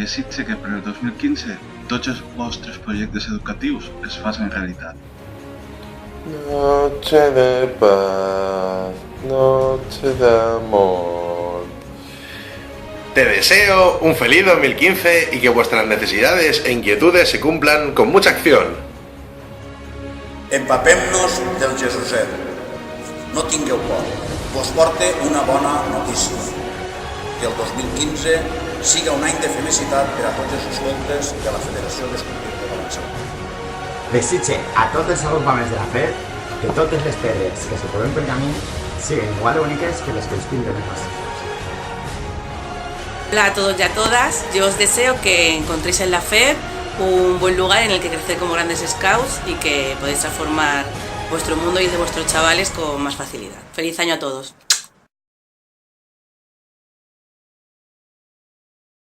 desitge que per el 2015 tots els vostres projectes educatius es facin realitat. Noche de paz, noche de amor. Te deseo un feliz 2015 y que vuestras necesidades e inquietudes se cumplan con mucha acción. Empapem-nos del Jesuset. No tingueu por. Vos porte una bona notícia. Que el 2015 siga un any de felicitat per a tots els escoltes de la Federació d'Escultors de València. Desitge a tots els agrupaments de la FED que totes les pedres que se trobem pel camí siguen igual de úniques que les que els pinten en els. Hola a todos y a todas, yo os deseo que encontréis en la FED un buen lugar en el que crecer como grandes scouts y que podáis transformar vuestro mundo y de vuestros chavales con más facilidad. ¡Feliz año a todos!